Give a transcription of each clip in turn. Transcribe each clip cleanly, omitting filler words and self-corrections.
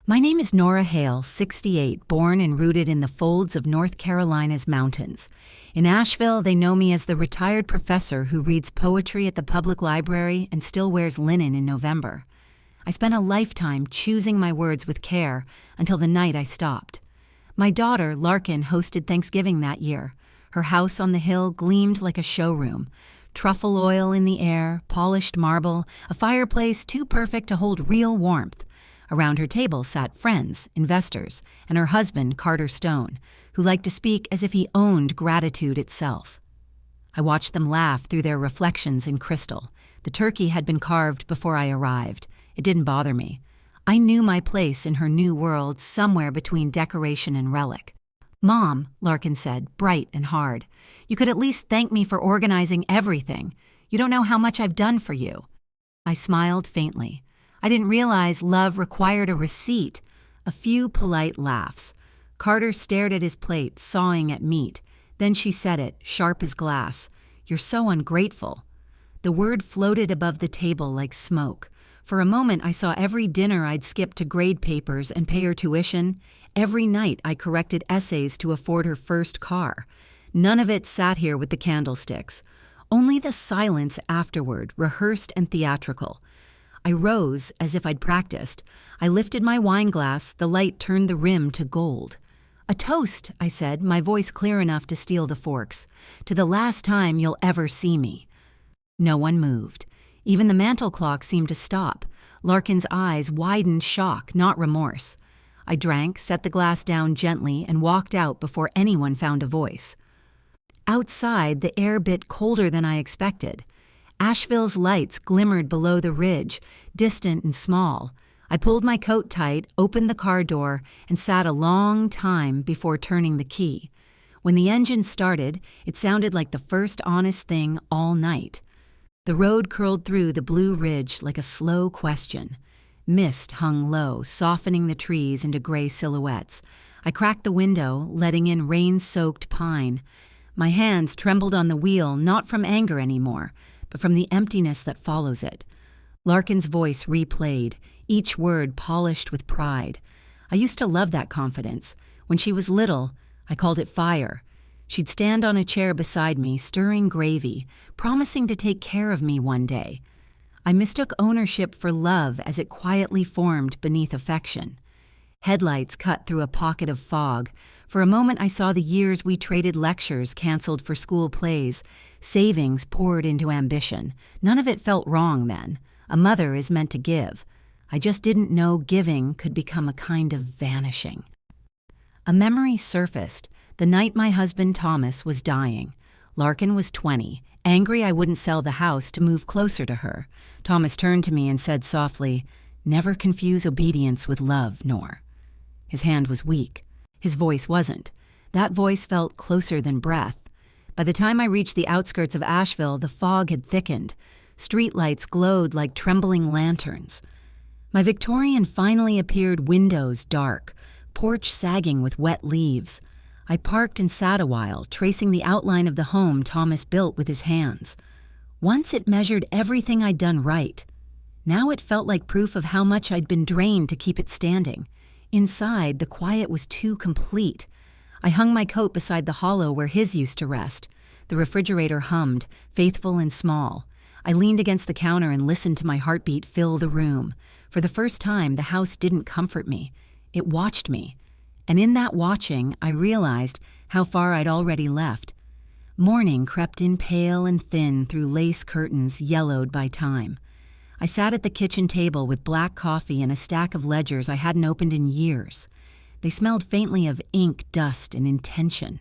My name is Nora Hale, 68, born and rooted in the folds of North Carolina's mountains. In Asheville, they know me as the retired professor who reads poetry at the public library and still wears linen in November. I spent a lifetime choosing my words with care until the night I stopped. My daughter, Larkin, hosted Thanksgiving that year. Her house on the hill gleamed like a showroom. Truffle oil in the air, polished marble, a fireplace too perfect to hold real warmth. Around her table sat friends, investors, and her husband, Carter Stone, who liked to speak as if he owned gratitude itself. I watched them laugh through their reflections in crystal. The turkey had been carved before I arrived. It didn't bother me. I knew my place in her new world somewhere between decoration and relic. "Mom," Larkin said, bright and hard, "you could at least thank me for organizing everything. You don't know how much I've done for you." I smiled faintly. I didn't realize love required a receipt. A few polite laughs. Carter stared at his plate, sawing at meat. Then she said it, sharp as glass. "You're so ungrateful." The word floated above the table like smoke. For a moment, I saw every dinner I'd skipped to grade papers and pay her tuition. Every night, I corrected essays to afford her first car. None of it sat here with the candlesticks. Only the silence afterward, rehearsed and theatrical. I rose as if I'd practiced. I lifted my wine glass, the light turned the rim to gold. "A toast," I said, my voice clear enough to steal the forks. "To the last time you'll ever see me." No one moved. Even the mantel clock seemed to stop. Larkin's eyes widened shock, not remorse. I drank, set the glass down gently, and walked out before anyone found a voice. Outside, the air bit colder than I expected. Asheville's lights glimmered below the ridge, distant and small. I pulled my coat tight, opened the car door, and sat a long time before turning the key. When the engine started, it sounded like the first honest thing all night. The road curled through the blue ridge like a slow question. Mist hung low, softening the trees into gray silhouettes. I cracked the window, letting in rain-soaked pine. My hands trembled on the wheel, not from anger anymore, but from the emptiness that follows it. Larkin's voice replayed, each word polished with pride. I used to love that confidence. When she was little, I called it fire. She'd stand on a chair beside me, stirring gravy, promising to take care of me one day. I mistook ownership for love as it quietly formed beneath affection. Headlights cut through a pocket of fog. For a moment I saw the years we traded lectures canceled for school plays, savings poured into ambition. None of it felt wrong then. A mother is meant to give. I just didn't know giving could become a kind of vanishing. A memory surfaced, the night my husband Thomas was dying. Larkin was 20, angry I wouldn't sell the house to move closer to her. Thomas turned to me and said softly, "Never confuse obedience with love, Nor." His hand was weak. His voice wasn't. That voice felt closer than breath. By the time I reached the outskirts of Asheville, the fog had thickened. Streetlights glowed like trembling lanterns. My Victorian finally appeared, windows dark, porch sagging with wet leaves. I parked and sat a while, tracing the outline of the home Thomas built with his hands. Once it measured everything I'd done right. Now it felt like proof of how much I'd been drained to keep it standing. Inside, the quiet was too complete. I hung my coat beside the hollow where his used to rest. The refrigerator hummed, faithful and small. I leaned against the counter and listened to my heartbeat fill the room. For the first time, the house didn't comfort me. It watched me. And in that watching, I realized how far I'd already left. Morning crept in pale and thin through lace curtains yellowed by time. I sat at the kitchen table with black coffee and a stack of ledgers I hadn't opened in years. They smelled faintly of ink, dust, and intention.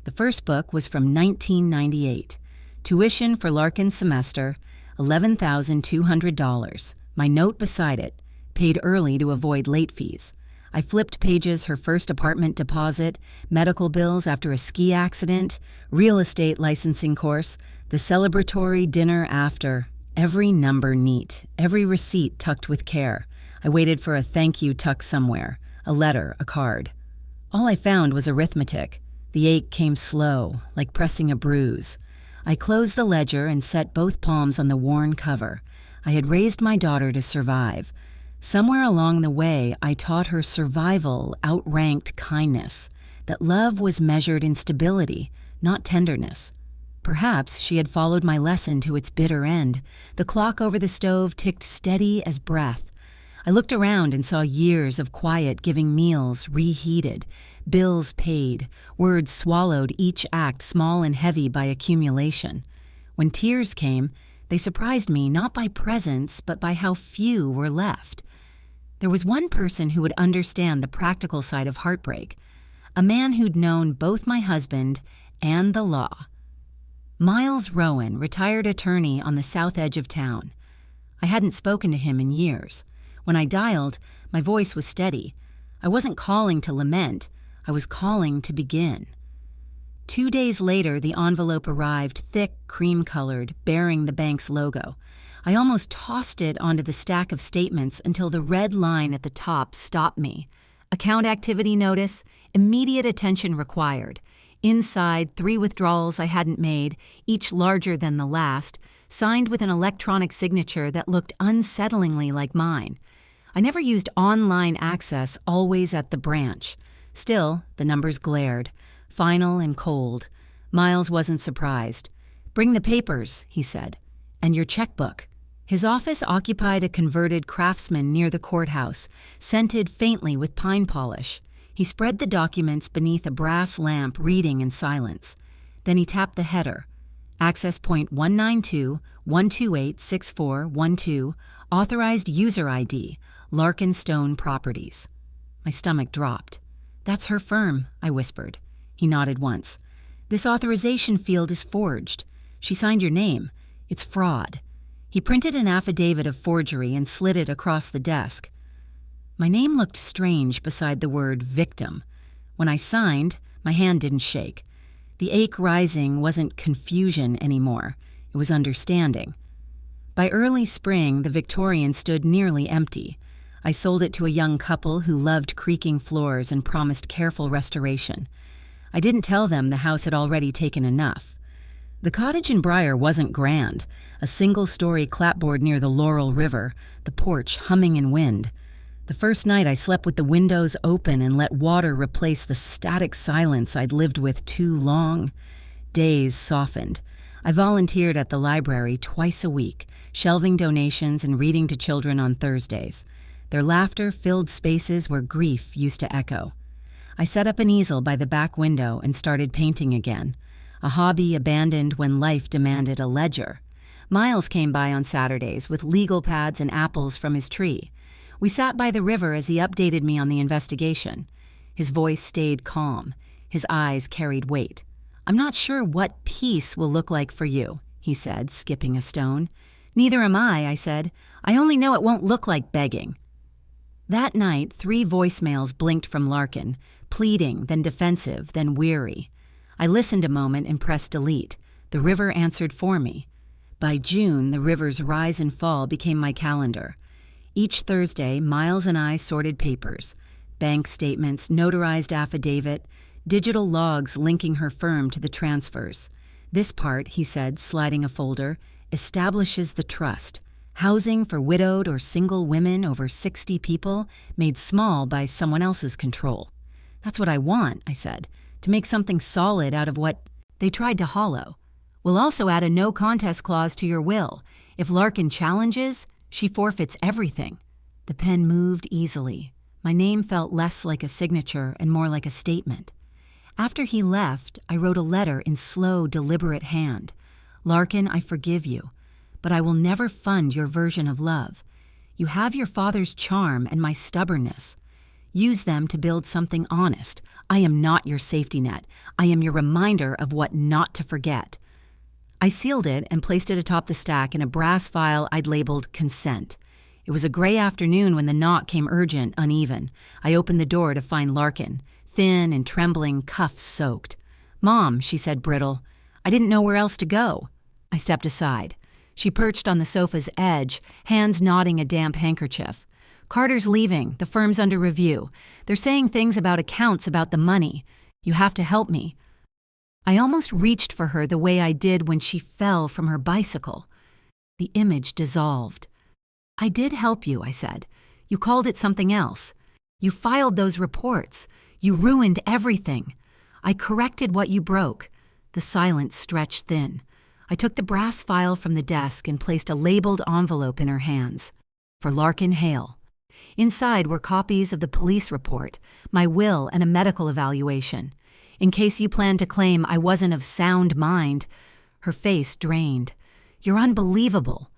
The first book was from 1998. Tuition for Larkin's semester, $11,200. My note beside it, paid early to avoid late fees. I flipped pages: her first apartment deposit, medical bills after a ski accident, real estate licensing course, the celebratory dinner after. Every number neat, every receipt tucked with care. I waited for a thank you tucked somewhere, a letter, a card. All I found was arithmetic. The ache came slow, like pressing a bruise. I closed the ledger and set both palms on the worn cover. I had raised my daughter to survive. Somewhere along the way, I taught her survival outranked kindness, that love was measured in stability, not tenderness. Perhaps she had followed my lesson to its bitter end. The clock over the stove ticked steady as breath. I looked around and saw years of quiet giving meals reheated, bills paid, words swallowed, each act small and heavy by accumulation. When tears came, they surprised me not by presence, but by how few were left. There was one person who would understand the practical side of heartbreak, a man who'd known both my husband and the law. Miles Rowan, retired attorney on the south edge of town. I hadn't spoken to him in years. When I dialed, my voice was steady. I wasn't calling to lament. I was calling to begin. 2 days later, the envelope arrived, thick, cream-colored, bearing the bank's logo. I almost tossed it onto the stack of statements until the red line at the top stopped me. Account activity notice, immediate attention required. Inside, 3 withdrawals I hadn't made, each larger than the last, signed with an electronic signature that looked unsettlingly like mine. I never used online access, always at the branch. Still, the numbers glared, final and cold. Miles wasn't surprised. "Bring the papers," he said, "and your checkbook." His office occupied a converted Craftsman near the courthouse, scented faintly with pine polish. He spread the documents beneath a brass lamp, reading in silence. Then he tapped the header. Access point 192-128-6412, authorized user ID, Larkin Stone Properties. My stomach dropped. "That's her firm," I whispered. He nodded once. "This authorization field is forged. She signed your name. It's fraud." He printed an affidavit of forgery and slid it across the desk. My name looked strange beside the word victim. When I signed, my hand didn't shake. The ache rising wasn't confusion anymore. It was understanding. By early spring, the Victorian stood nearly empty. I sold it to a young couple who loved creaking floors and promised careful restoration. I didn't tell them the house had already taken enough. The cottage in Briar wasn't grand, a single-story clapboard near the Laurel River, the porch humming in wind. The first night I slept with the windows open and let water replace the static silence I'd lived with too long. Days softened. I volunteered at the library twice a week, shelving donations and reading to children on Thursdays. Their laughter filled spaces where grief used to echo. I set up an easel by the back window and started painting again, a hobby abandoned when life demanded a ledger. Miles came by on Saturdays with legal pads and apples from his tree. We sat by the river as he updated me on the investigation. His voice stayed calm. His eyes carried weight. "I'm not sure what peace will look like for you," he said, skipping a stone. "Neither am I said. "I only know it won't look like begging." That night, 3 voicemails blinked from Larkin, pleading, then defensive, then weary. I listened a moment and pressed delete. The river answered for me. By June, the river's rise and fall became my calendar. Each Thursday, Miles and I sorted papers, bank statements, notarized affidavit, digital logs linking her firm to the transfers. "This part," he said, sliding a folder, "establishes the trust. Housing for widowed or single women over 60 people, made small by someone else's control." "That's what I want," I said, "to make something solid out of what they tried to hollow. We'll also add a no contest clause to your will. If Larkin challenges, she forfeits everything." The pen moved easily. My name felt less like a signature and more like a statement. After he left, I wrote a letter in slow, deliberate hand. "Larkin, I forgive you, but I will never fund your version of love. You have your father's charm and my stubbornness. Use them to build something honest. I am not your safety net. I am your reminder of what not to forget." I sealed it and placed it atop the stack in a brass file I'd labeled consent. It was a gray afternoon when the knock came urgent, uneven. I opened the door to find Larkin, thin and trembling, cuffs soaked. "Mom," she said brittle, "I didn't know where else to go." I stepped aside. She perched on the sofa's edge, hands knotting a damp handkerchief. "Carter's leaving. The firm's under review. They're saying things about accounts about the money. You have to help me." I almost reached for her the way I did when she fell from her bicycle. The image dissolved. "I did help you," I said. You called it something else. You filed those reports. You ruined everything. I corrected what you broke." The silence stretched thin. I took the brass file from the desk and placed a labeled envelope in her hands. For Larkin Hale. Inside were copies of the police report, my will, and a medical evaluation. In case you planned to claim I wasn't of sound mind. Her face drained. "You're unbelievable."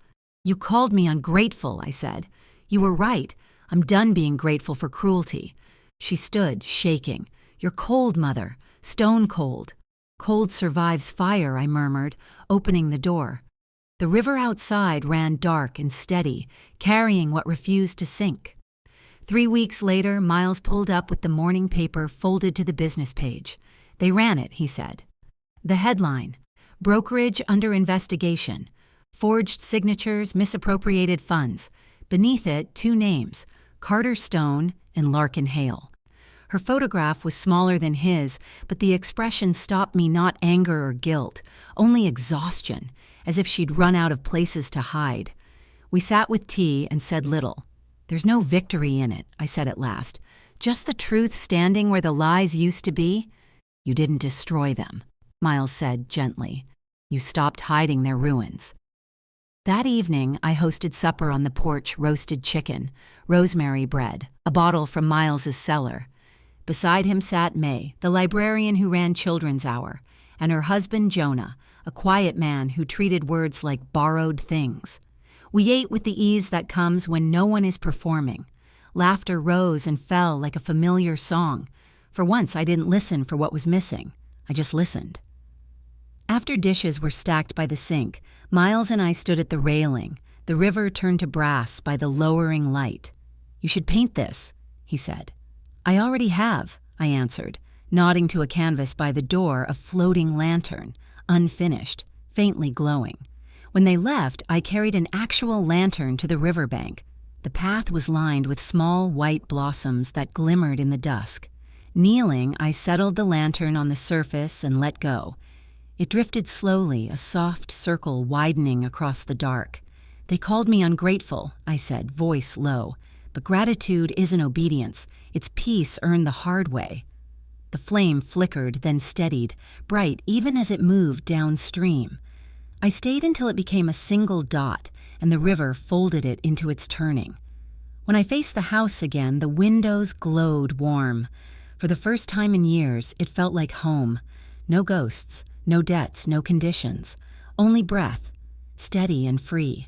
"You called me ungrateful," I said. "You were right. I'm done being grateful for cruelty." She stood, shaking. "You're cold, Mother. Stone cold." "Cold survives fire," I murmured, opening the door. The river outside ran dark and steady, carrying what refused to sink. 3 weeks later, Miles pulled up with the morning paper folded to the business page. "They ran it," he said. The headline: "Brokerage under investigation. Forged signatures, misappropriated funds." Beneath it, 2 names, Carter Stone and Larkin Hale. Her photograph was smaller than his, but the expression stopped me not anger or guilt, only exhaustion, as if she'd run out of places to hide. We sat with tea and said little. "There's no victory in it," I said at last. "Just the truth standing where the lies used to be." "You didn't destroy them," Miles said gently. "You stopped hiding their ruins." That evening, I hosted supper on the porch, roasted chicken, rosemary bread, a bottle from Miles's cellar. Beside him sat May, the librarian who ran Children's Hour, and her husband Jonah, a quiet man who treated words like borrowed things. We ate with the ease that comes when no one is performing. Laughter rose and fell like a familiar song. For once, I didn't listen for what was missing. I just listened. After dishes were stacked by the sink, Miles and I stood at the railing, the river turned to brass by the lowering light. "You should paint this," he said. "I already have," I answered, nodding to a canvas by the door, a floating lantern, unfinished, faintly glowing. When they left, I carried an actual lantern to the riverbank. The path was lined with small white blossoms that glimmered in the dusk. Kneeling, I settled the lantern on the surface and let go. It drifted slowly, a soft circle widening across the dark. "They called me ungrateful," I said, voice low. "But gratitude isn't obedience. It's peace earned the hard way." The flame flickered, then steadied, bright even as it moved downstream. I stayed until it became a single dot, and the river folded it into its turning. When I faced the house again, the windows glowed warm. For the first time in years, it felt like home. No ghosts, no debts, no conditions. Only breath, steady and free.